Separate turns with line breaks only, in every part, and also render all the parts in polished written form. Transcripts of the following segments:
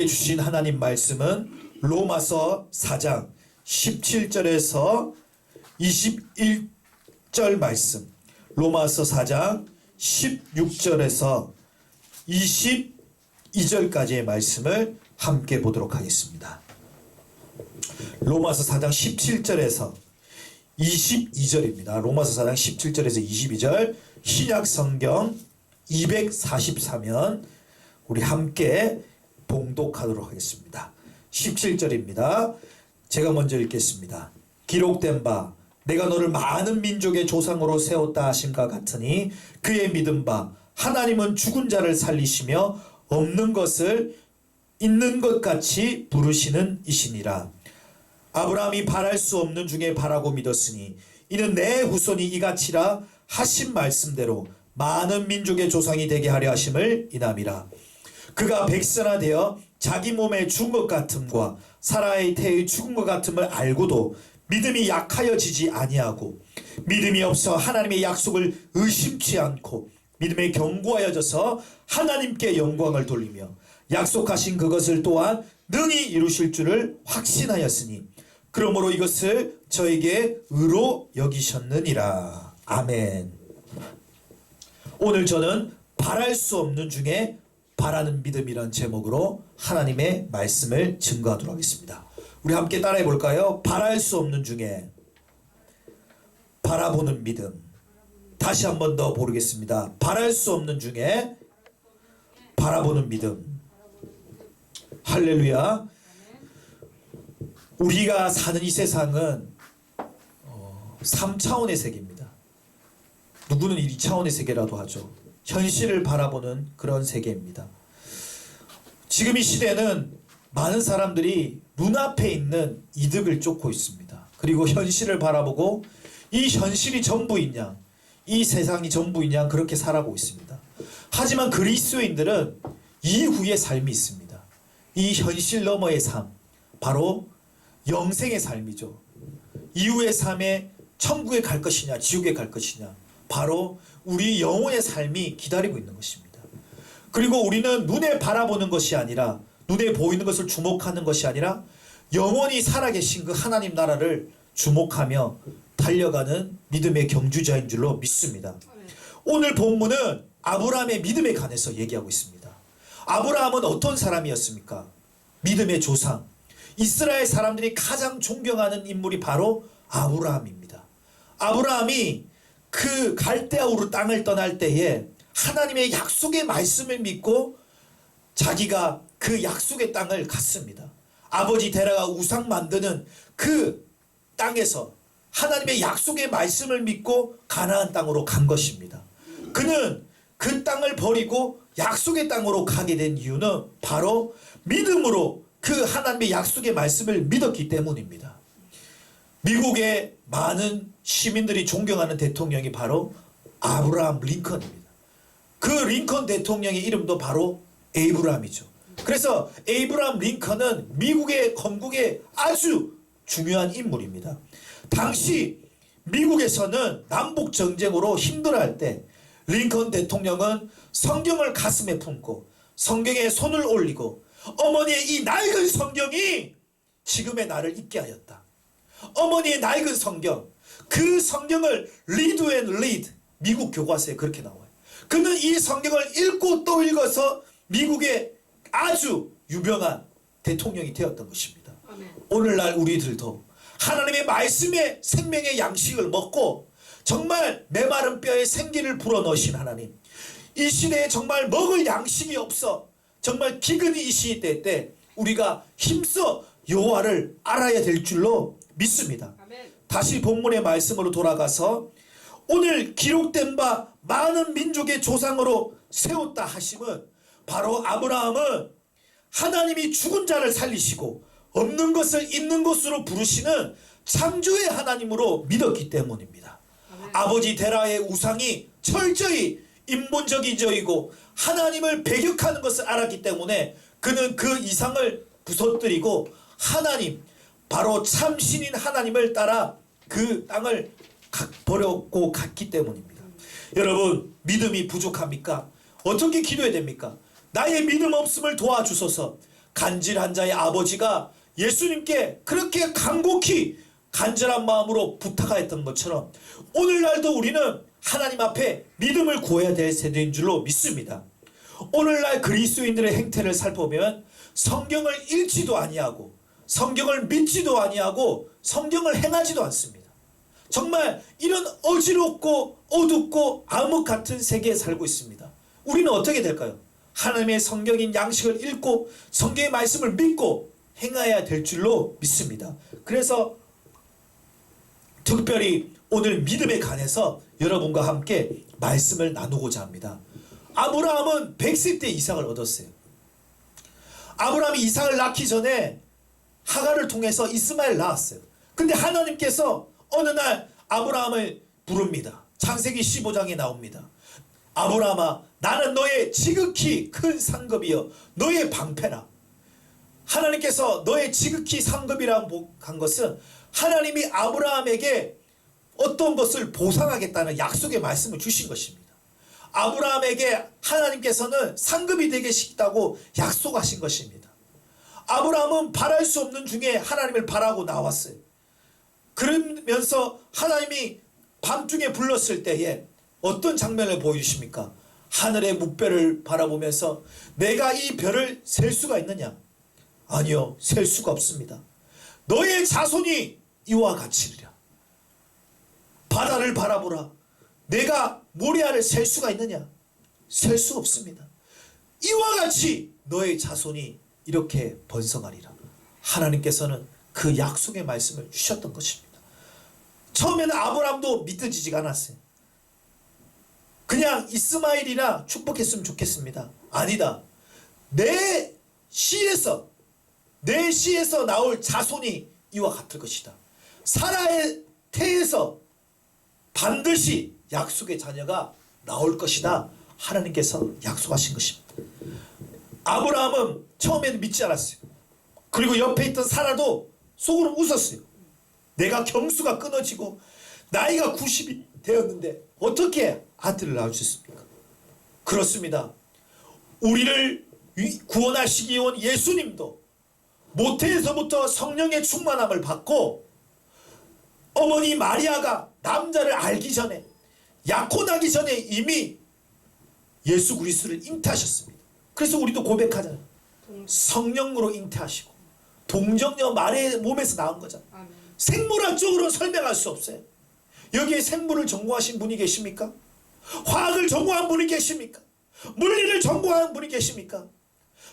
주신 하나님 말씀은 로마서 4장 17절에서 21절 말씀, 로마서 4장 16절에서 22절까지의 말씀을 함께 보도록 하겠습니다. 로마서 4장 17절에서 22절입니다. 로마서 4장 17절에서 22절, 신약 성경 244면 우리 함께 봉독하도록 하겠습니다. 17절입니다. 제가 먼저 읽겠습니다. 기록된 바 내가 너를 많은 민족의 조상으로 세웠다 하심과 같으니 그의 믿은 바 하나님은 죽은 자를 살리시며 없는 것을 있는 것 같이 부르시는 이시니라. 아브라함이 바랄 수 없는 중에 바라고 믿었으니 이는 내 후손이 이같이라 하신 말씀대로 많은 민족의 조상이 되게 하려 하심을 인함이라. 그가 백선화되어 자기 몸에 죽은 것 같음과 사라의 태의 죽은 것 같음을 알고도 믿음이 약하여지지 아니하고 믿음이 없어 하나님의 약속을 의심치 않고 믿음에 견고하여져서 하나님께 영광을 돌리며 약속하신 그것을 또한 능히 이루실 줄을 확신하였으니 그러므로 이것을 저에게 의로 여기셨느니라. 아멘. 오늘 저는 바랄 수 없는 중에 바라는 믿음이란 제목으로 하나님의 말씀을 증거하도록 하겠습니다. 우리 함께 따라해 볼까요? 바랄 수 없는 중에 바라보는 믿음. 다시 한 번 더 보겠습니다. 바랄 수 없는 중에 바라보는 믿음. 할렐루야. 우리가 사는 이 세상은 3차원의 세계입니다. 누구는 2차원의 세계라도 하죠. 현실을 바라보는 그런 세계입니다. 지금 이 시대는 많은 사람들이 눈앞에 있는 이득을 쫓고 있습니다. 그리고 현실을 바라보고 이 현실이 전부이냐, 이 세상이 전부이냐 그렇게 살아가고 있습니다. 하지만 그리스도인들은 이후의 삶이 있습니다. 이 현실 너머의 삶, 바로 영생의 삶이죠. 이후의 삶에 천국에 갈 것이냐 지옥에 갈 것이냐, 바로 우리 영혼의 삶이 기다리고 있는 것입니다. 그리고 우리는 눈에 바라보는 것이 아니라, 눈에 보이는 것을 주목하는 것이 아니라 영원히 살아계신 그 하나님 나라를 주목하며 달려가는 믿음의 경주자인 줄로 믿습니다. 오늘 본문은 아브라함의 믿음에 관해서 얘기하고 있습니다. 아브라함은 어떤 사람이었습니까? 믿음의 조상. 이스라엘 사람들이 가장 존경하는 인물이 바로 아브라함입니다. 아브라함이 그 갈대아 우르 땅을 떠날 때에 하나님의 약속의 말씀을 믿고 자기가 그 약속의 땅을 갔습니다. 아버지 데라가 우상 만드는 그 땅에서 하나님의 약속의 말씀을 믿고 가나안 땅으로 간 것입니다. 그는 그 땅을 버리고 약속의 땅으로 가게 된 이유는 바로 믿음으로 그 하나님의 약속의 말씀을 믿었기 때문입니다. 미국의 많은 시민들이 존경하는 대통령이 바로 아브라함 링컨입니다. 그 링컨 대통령의 이름도 바로 에이브라함이죠. 그래서 에이브라함 링컨은 미국의 건국에 아주 중요한 인물입니다. 당시 미국에서는 남북 전쟁으로 힘들어할 때 링컨 대통령은 성경을 가슴에 품고 성경에 손을 올리고 어머니의 이 낡은 성경이 지금의 나를 있게 하였다. 어머니의 낡은 성경, 그 성경을 read and read, 미국 교과서에 그렇게 나와요. 그는 이 성경을 읽고 또 읽어서 미국의 아주 유명한 대통령이 되었던 것입니다. 아멘. 오늘날 우리들도 하나님의 말씀의 생명의 양식을 먹고 정말 메마른 뼈에 생기를 불어넣으신 하나님, 이 시대에 정말 먹을 양식이 없어 정말 기근이 이 시대 때 우리가 힘써 여호와를 알아야 될 줄로 믿습니다. 아멘. 다시 본문의 말씀으로 돌아가서 오늘 기록된 바 많은 민족의 조상으로 세웠다 하심은 바로 아브라함은 하나님이 죽은 자를 살리시고 없는 것을 있는 것으로 부르시는 창조의 하나님으로 믿었기 때문입니다. 아멘. 아버지 데라의 우상이 철저히 인본적이고 하나님을 배격하는 것을 알았기 때문에 그는 그 이상을 부서뜨리고 하나님, 바로 참신인 하나님을 따라 그 땅을 버렸고 갔기 때문입니다. 여러분, 믿음이 부족합니까? 어떻게 기도해야 됩니까? 나의 믿음 없음을 도와주소서. 간질한 자의 아버지가 예수님께 그렇게 간곡히 간절한 마음으로 부탁하였던 것처럼 오늘날도 우리는 하나님 앞에 믿음을 구해야 될 세대인 줄로 믿습니다. 오늘날 그리스도인들의 행태를 살펴보면 성경을 읽지도 아니하고 성경을 믿지도 아니하고 성경을 행하지도 않습니다. 정말 이런 어지럽고 어둡고 암흑 같은 세계에 살고 있습니다. 우리는 어떻게 될까요? 하나님의 성경인 양식을 읽고 성경의 말씀을 믿고 행해야 될 줄로 믿습니다. 그래서 특별히 오늘 믿음에 관해서 여러분과 함께 말씀을 나누고자 합니다. 아브라함은 100세 때 이삭을 얻었어요. 아브라함이 이삭을 낳기 전에 하갈을 통해서 이스마엘 낳았어요. 근데 하나님께서 어느 날 아브라함을 부릅니다. 창세기 15장에 나옵니다. 아브라함아, 나는 너의 지극히 큰 상급이여 너의 방패라. 하나님께서 너의 지극히 상급이라고 한 것은 하나님이 아브라함에게 어떤 것을 보상하겠다는 약속의 말씀을 주신 것입니다. 아브라함에게 하나님께서는 상급이 되겠다고 약속하신 것입니다. 아브라함은 바랄 수 없는 중에 하나님을 바라고 나왔어요. 그러면서 하나님이 밤중에 불렀을 때에 어떤 장면을 보여주십니까? 하늘의 무별을 바라보면서 내가 이 별을 셀 수가 있느냐? 아니요, 셀 수가 없습니다. 너의 자손이 이와 같이리라. 바다를 바라보라. 내가 모래알을 셀 수가 있느냐? 셀 수 없습니다. 이와 같이 너의 자손이 이렇게 번성하리라. 하나님께서는 그 약속의 말씀을 주셨던 것입니다. 처음에는 아브라함도 믿어지지가 않았어요. 그냥 이스마엘이나 축복했으면 좋겠습니다. 아니다. 내 씨에서 나올 자손이 이와 같을 것이다. 사라의 태에서 반드시 약속의 자녀가 나올 것이다. 하나님께서 약속하신 것입니다. 아브라함은 처음에는 믿지 않았어요. 그리고 옆에 있던 사라도 속으로 웃었어요. 내가 경수가 끊어지고 나이가 90이 되었는데 어떻게 아들을 낳으셨습니까? 그렇습니다. 우리를 구원하시기 위한 예수님도 모태에서부터 성령의 충만함을 받고 어머니 마리아가 남자를 알기 전에 약혼하기 전에 이미 예수 그리스도를 잉태하셨습니다. 그래서 우리도 고백하잖아요. 성령으로 잉태하시고 동정녀 마리아의 몸에서 나온 거잖아요. 생물학적으로 설명할 수 없어요. 여기에 생물을 전공하신 분이 계십니까? 화학을 전공한 분이 계십니까? 물리를 전공한 분이 계십니까?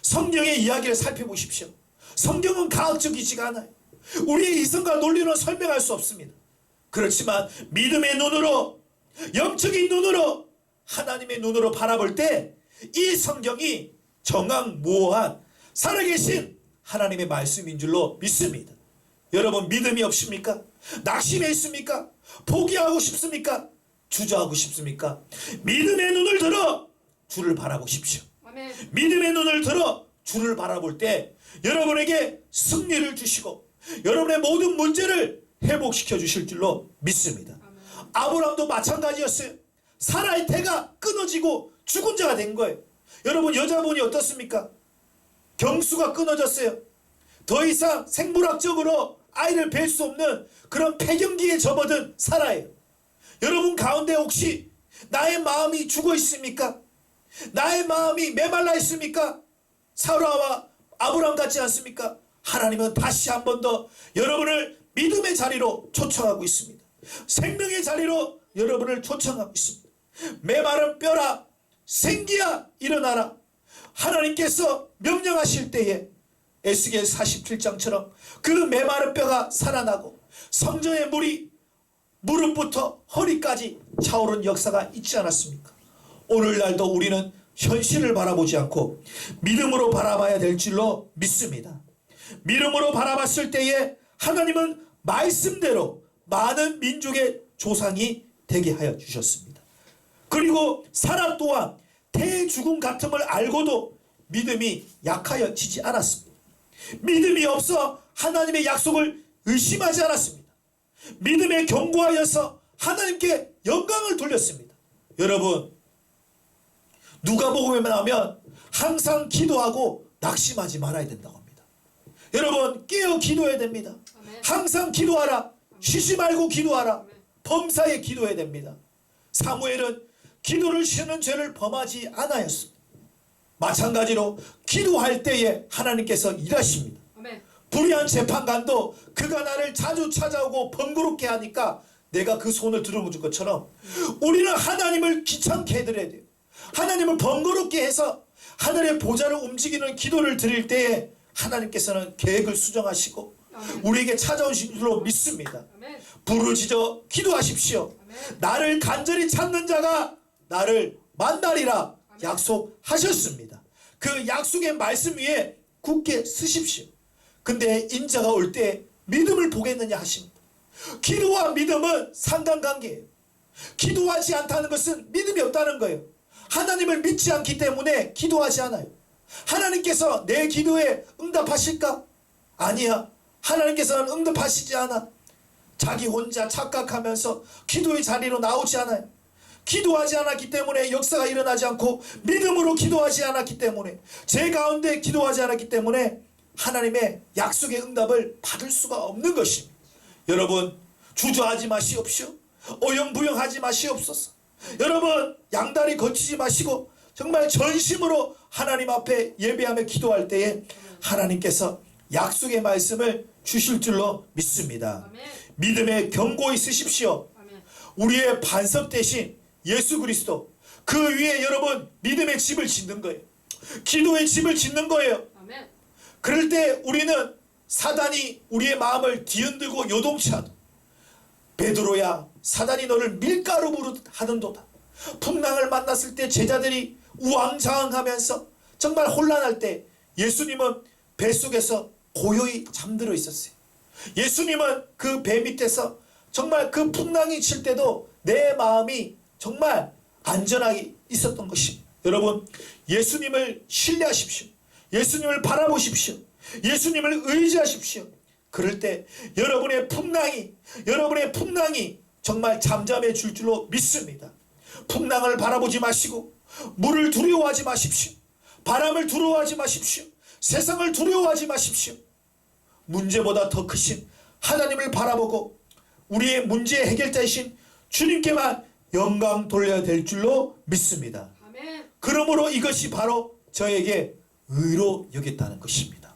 성경의 이야기를 살펴보십시오. 성경은 과학적이지가 않아요. 우리의 이성과 논리로 설명할 수 없습니다. 그렇지만 믿음의 눈으로, 영적인 눈으로, 하나님의 눈으로 바라볼 때 이 성경이 정확무오한 살아계신 하나님의 말씀인 줄로 믿습니다. 여러분 믿음이 없습니까? 낙심해 있습니까? 포기하고 싶습니까? 주저하고 싶습니까? 믿음의 눈을 들어 주를 바라보십시오. 아멘. 믿음의 눈을 들어 주를 바라볼 때 여러분에게 승리를 주시고 여러분의 모든 문제를 회복시켜 주실 줄로 믿습니다. 아멘. 아브라함도 마찬가지였어요. 사라의 태가 끊어지고 죽은 자가 된 거예요. 여러분 여자분이 어떻습니까? 경수가 끊어졌어요. 더 이상 생물학적으로 아이를 뵐 수 없는 그런 폐경기에 접어든 사라예요. 여러분 가운데 혹시 나의 마음이 죽어 있습니까? 나의 마음이 메말라 있습니까? 사라와 아브라함 같지 않습니까? 하나님은 다시 한 번 더 여러분을 믿음의 자리로 초청하고 있습니다. 생명의 자리로 여러분을 초청하고 있습니다. 메마른 뼈라 생기야 일어나라. 하나님께서 명령하실 때에 에스겔 47장처럼 그 메마른 뼈가 살아나고 성전의 물이 무릎부터 허리까지 차오른 역사가 있지 않았습니까? 오늘날도 우리는 현실을 바라보지 않고 믿음으로 바라봐야 될 줄로 믿습니다. 믿음으로 바라봤을 때에 하나님은 말씀대로 많은 민족의 조상이 되게 하여 주셨습니다. 그리고 사라 또한 태의 죽음 같음을 알고도 믿음이 약하여지지 않았습니다. 믿음이 없어 하나님의 약속을 의심하지 않았습니다. 믿음에 견고하여서 하나님께 영광을 돌렸습니다. 여러분 누가복음에 나오면 항상 기도하고 낙심하지 말아야 된다고 합니다. 여러분 깨어 기도해야 됩니다.
아멘.
항상 기도하라. 쉬지 말고 기도하라.
아멘.
범사에 기도해야 됩니다. 사무엘은 기도를 쉬는 죄를 범하지 않았습니다. 마찬가지로 기도할 때에 하나님께서 일하십니다.
아멘.
불의한 재판관도 그가 나를 자주 찾아오고 번거롭게 하니까 내가 그 손을 들어준 것처럼 우리는 하나님을 귀찮게 해드려야 돼요. 하나님을 번거롭게 해서 하늘의 보좌를 움직이는 기도를 드릴 때에 하나님께서는 계획을 수정하시고
아멘.
우리에게 찾아오신 줄로 믿습니다.
아멘.
부르짖어 기도하십시오.
아멘.
나를 간절히 찾는 자가 나를 만나리라
아멘.
약속하셨습니다. 그 약속의 말씀 위에 굳게 서십시오. 근데 인자가 올 때 믿음을 보겠느냐 하십니다. 기도와 믿음은 상관관계예요. 기도하지 않다는 것은 믿음이 없다는 거예요. 하나님을 믿지 않기 때문에 기도하지 않아요. 하나님께서 내 기도에 응답하실까? 아니야. 하나님께서는 응답하시지 않아. 자기 혼자 착각하면서 기도의 자리로 나오지 않아요. 기도하지 않았기 때문에 역사가 일어나지 않고 믿음으로 기도하지 않았기 때문에 제 가운데 기도하지 않았기 때문에 하나님의 약속의 응답을 받을 수가 없는 것입니다. 여러분 주저하지 마시옵시오. 오영부영하지 마시옵소서. 여러분 양다리 거치지 마시고 정말 전심으로 하나님 앞에 예배하며 기도할 때에 하나님께서 약속의 말씀을 주실 줄로 믿습니다.
아멘.
믿음에 견고히 쓰십시오.
아멘.
우리의 반석 대신 예수 그리스도 그 위에 여러분 믿음의 집을 짓는 거예요. 기도의 집을 짓는 거예요.
아멘.
그럴 때 우리는 사단이 우리의 마음을 뒤흔들고 요동치 않아. 베드로야 사단이 너를 밀가루 하는도다. 풍랑을 만났을 때 제자들이 우왕좌왕하면서 정말 혼란할 때 예수님은 뱃속에서 고요히 잠들어 있었어요. 예수님은 그 배 밑에서 정말 그 풍랑이 칠 때도 내 마음이 정말 안전하게 있었던 것입니다. 여러분 예수님을 신뢰하십시오. 예수님을 바라보십시오. 예수님을 의지하십시오. 그럴 때 여러분의 풍랑이 정말 잠잠해질 줄로 믿습니다. 풍랑을 바라보지 마시고 물을 두려워하지 마십시오. 바람을 두려워하지 마십시오. 세상을 두려워하지 마십시오. 문제보다 더 크신 하나님을 바라보고 우리의 문제의 해결자이신 주님께만 영광 돌려야 될 줄로 믿습니다.
아멘.
그러므로 이것이 바로 저에게 의로 여겼다는 것입니다.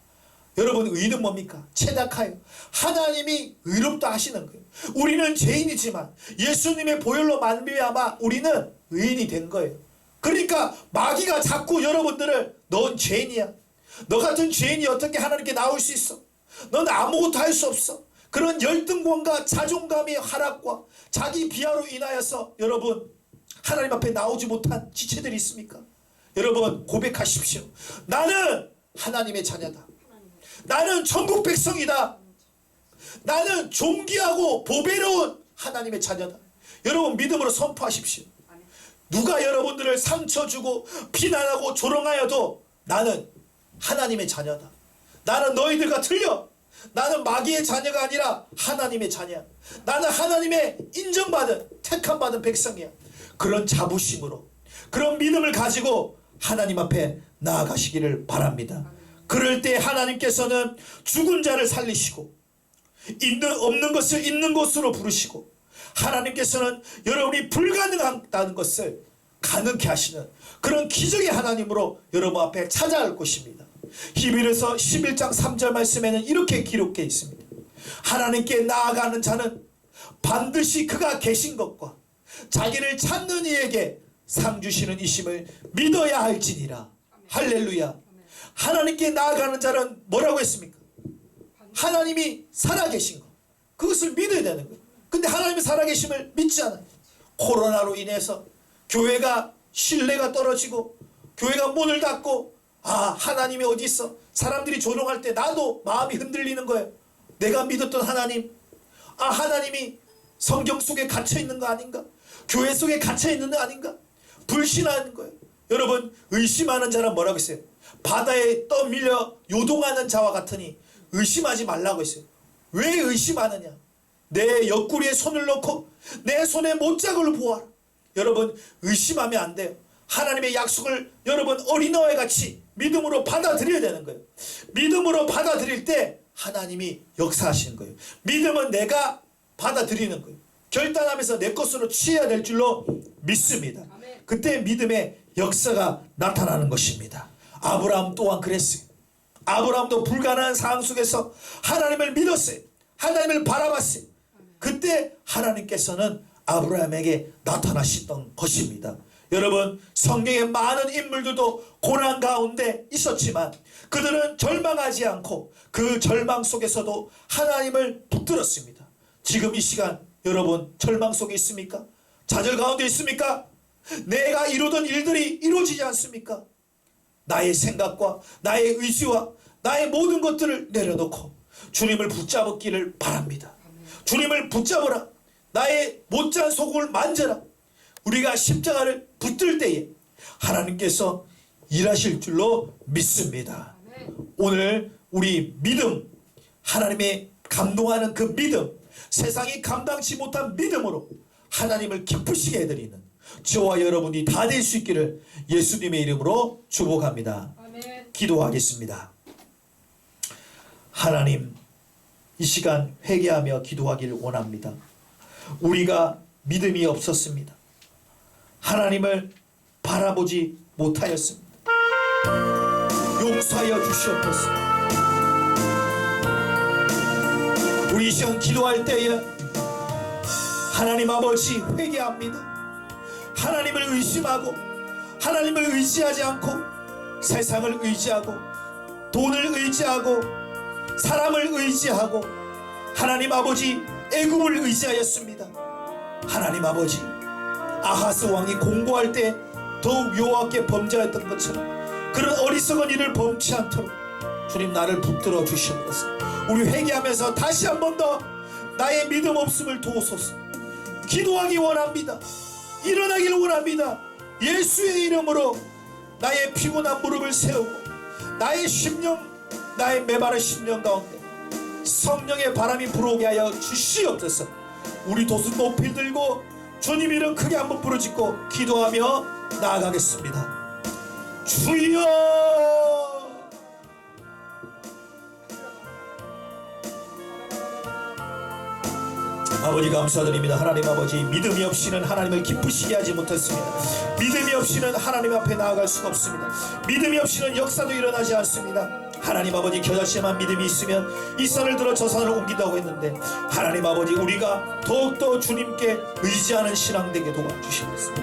여러분 의는 뭡니까? 체다카요. 하나님이 의롭다 하시는 거예요. 우리는 죄인이지만 예수님의 보혈로 말미암아 우리는 의인이 된 거예요. 그러니까 마귀가 자꾸 여러분들을 넌 죄인이야. 너 같은 죄인이 어떻게 하나님께 나올 수 있어? 넌 아무것도 할 수 없어. 그런 열등감과 자존감의 하락과 자기 비하로 인하여서 여러분 하나님 앞에 나오지 못한 지체들이 있습니까? 여러분 고백하십시오. 나는 하나님의 자녀다. 나는 천국 백성이다. 나는 존귀하고 보배로운 하나님의 자녀다. 여러분 믿음으로 선포하십시오. 누가 여러분들을 상처 주고 비난하고 조롱하여도 나는 하나님의 자녀다. 나는 너희들과 틀려. 나는 마귀의 자녀가 아니라 하나님의 자녀야. 나는 하나님의 인정받은 택함받은 백성이야. 그런 자부심으로 그런 믿음을 가지고 하나님 앞에 나아가시기를 바랍니다. 그럴 때 하나님께서는 죽은 자를 살리시고 없는 것을 있는 것으로 부르시고 하나님께서는 여러분이 불가능하다는 것을 가능케 하시는 그런 기적의 하나님으로 여러분 앞에 찾아갈 것입니다. 히브리서 11장 3절 말씀에는 이렇게 기록되어 있습니다. 하나님께 나아가는 자는 반드시 그가 계신 것과 자기를 찾는 이에게 상 주시는 이심을 믿어야 할지니라. 할렐루야. 하나님께 나아가는 자는 뭐라고 했습니까? 하나님이 살아계신 것. 그것을 믿어야 되는 거예요. 근데 하나님의 살아계심을 믿지 않아요. 코로나로 인해서 교회가 신뢰가 떨어지고 교회가 문을 닫고 하나님이 어디 있어? 사람들이 조롱할 때 나도 마음이 흔들리는 거예요. 내가 믿었던 하나님, 하나님이 성경 속에 갇혀 있는 거 아닌가? 교회 속에 갇혀 있는 거 아닌가? 불신하는 거예요. 여러분 의심하는 자는 뭐라고 했어요? 바다에 떠밀려 요동하는 자와 같으니 의심하지 말라고 했어요. 왜 의심하느냐? 내 옆구리에 손을 넣고 내 손에 못자국을 보아라. 여러분 의심하면 안 돼요. 하나님의 약속을 여러분 어린아이 같이 믿음으로 받아들여야 되는 거예요. 믿음으로 받아들일 때 하나님이 역사하시는 거예요. 믿음은 내가 받아들이는 거예요. 결단하면서 내 것으로 취해야 될 줄로 믿습니다. 그때 믿음의 역사가 나타나는 것입니다. 아브라함 또한 그랬어요. 아브라함도 불가능한 상황 속에서 하나님을 믿었어요. 하나님을 바라봤어요. 그때 하나님께서는 아브라함에게 나타나셨던 것입니다. 여러분, 성경의 많은 인물들도 고난 가운데 있었지만 그들은 절망하지 않고 그 절망 속에서도 하나님을 붙들었습니다. 지금 이 시간 여러분 절망 속에 있습니까? 좌절 가운데 있습니까? 내가 이루던 일들이 이루어지지 않습니까? 나의 생각과 나의 의지와 나의 모든 것들을 내려놓고 주님을 붙잡기를 바랍니다. 주님을 붙잡으라. 나의 못지않은 소금을 만져라. 우리가 십자가를 붙들 때에 하나님께서 일하실 줄로 믿습니다. 오늘 우리 믿음, 하나님의 감동하는 그 믿음, 세상이 감당치 못한 믿음으로 하나님을 기쁘시게 해드리는 저와 여러분이 다 될 수 있기를 예수님의 이름으로 축복합니다. 기도하겠습니다. 하나님, 이 시간 회개하며 기도하기를 원합니다. 우리가 믿음이 없었습니다. 하나님을 바라보지 못하였습니다. 용서하여 주시옵소서. 우리 이 시간 기도할 때에 하나님 아버지 회개합니다. 하나님을 의심하고 하나님을 의지하지 않고 세상을 의지하고 돈을 의지하고 사람을 의지하고 하나님 아버지 애굽을 의지하였습니다. 하나님 아버지, 아하스 왕이 공고할 때 더욱 여호와께 범죄하였던 것처럼 그런 어리석은 일을 범치 않도록 주님 나를 붙들어 주시옵소서. 우리 회개하면서 다시 한 번 더 나의 믿음 없음을 도우소서. 기도하기 원합니다. 일어나기를 원합니다. 예수의 이름으로 나의 피곤한 무릎을 세우고 나의 심령, 나의 메마른 심령 가운데 성령의 바람이 불어오게 하여 주시옵소서. 우리 두 손 높이 들고 주님 이름 크게 한번 부르짖고 기도하며 나아가겠습니다. 주여! 아버지 감사드립니다. 하나님 아버지, 믿음이 없이는 하나님을 기쁘시게 하지 못했습니다. 믿음이 없이는 하나님 앞에 나아갈 수가 없습니다. 믿음이 없이는 역사도 일어나지 않습니다. 하나님 아버지, 겨자씨만 믿음이 있으면 이 산을 들어 저 산을 옮긴다고 했는데 하나님 아버지, 우리가 더욱더 주님께 의지하는 신앙 되게 도와주시옵소서.